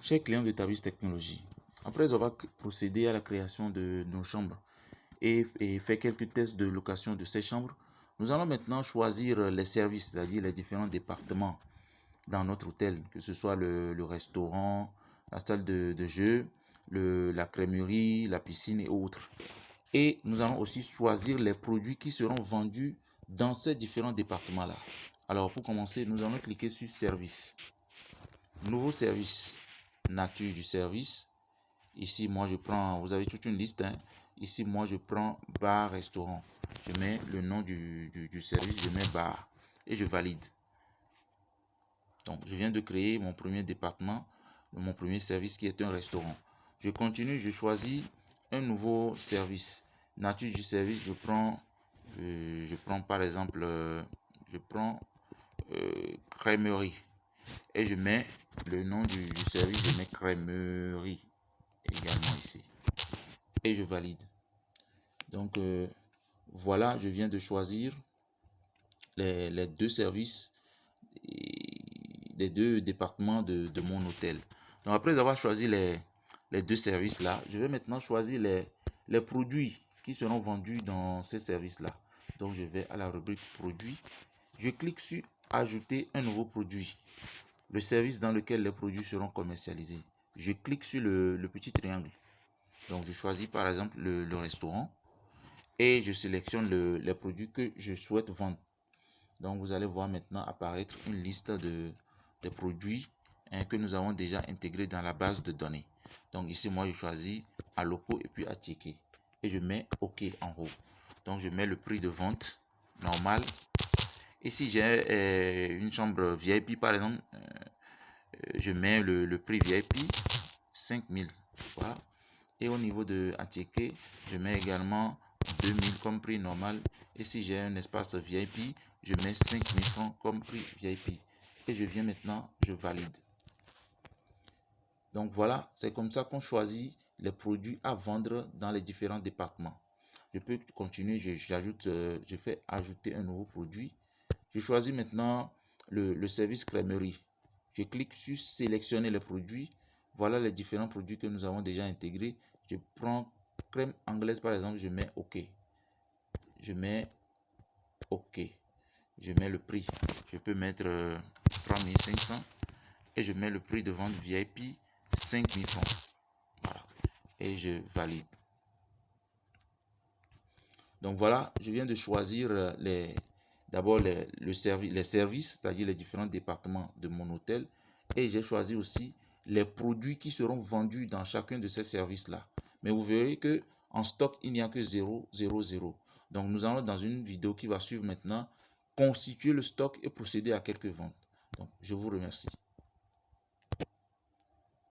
Chers clients de Tabis Technologies, après avoir procédé à la création de nos chambres et fait quelques tests de location de ces chambres, nous allons maintenant choisir les services, c'est-à-dire les différents départements dans notre hôtel, que ce soit le restaurant, la salle de jeu, la crèmerie, la piscine et autres. Et nous allons aussi choisir les produits qui seront vendus dans ces différents départements-là. Alors pour commencer, nous allons cliquer sur Service. Nouveau service. Nature du service. Ici, moi, je prends, vous avez toute une liste. Ici, moi, je prends bar, restaurant. Je mets le nom du service, je mets bar et je valide. Donc, je viens de créer mon premier département, mon premier service qui est un restaurant. Je continue, je choisis un nouveau service. Nature du service, je prends par exemple, je prends crèmerie. Et je mets le nom du service, je mets crèmerie également ici. Et je valide. Donc voilà, je viens de choisir les deux services, les deux départements de mon hôtel. Donc après avoir choisi les deux services là, je vais maintenant choisir les produits qui seront vendus dans ces services là. Donc je vais à la rubrique produits. Je clique sur ajouter un nouveau produit. Le service dans lequel les produits seront commercialisés. Je clique sur le petit triangle. Donc je choisis par exemple le restaurant et je sélectionne les produits que je souhaite vendre. Donc vous allez voir maintenant apparaître une liste de produits que nous avons déjà intégrés dans la base de données. Donc ici moi je choisis Aloco et puis Atieke et je mets OK en haut. Donc je mets le prix de vente normal. Et si j'ai une chambre VIP par exemple, je mets le prix VIP 5000. Voilà. Et au niveau de Atieke, je mets également 2000 comme prix normal. Et si j'ai un espace VIP, je mets 5000 francs comme prix VIP. Et je viens maintenant, je valide. Donc voilà, c'est comme ça qu'on choisit les produits à vendre dans les différents départements. Je peux continuer, je fais ajouter un nouveau produit. Je choisis maintenant le service crèmerie. Je clique sur sélectionner les produits. Voilà les différents produits que nous avons déjà intégrés. Je prends crème anglaise par exemple, je mets OK. Je mets OK. Je mets le prix. Je peux mettre 3500 et je mets le prix de vente VIP 5000 francs. Voilà. Et je valide. Donc voilà, je viens de choisir d'abord les services, c'est-à-dire les différents départements de mon hôtel. Et j'ai choisi aussi les produits qui seront vendus dans chacun de ces services-là. Mais vous verrez que en stock, il n'y a que 0, 0, 0. Donc nous allons dans une vidéo qui va suivre maintenant constituer le stock et procéder à quelques ventes. Donc je vous remercie.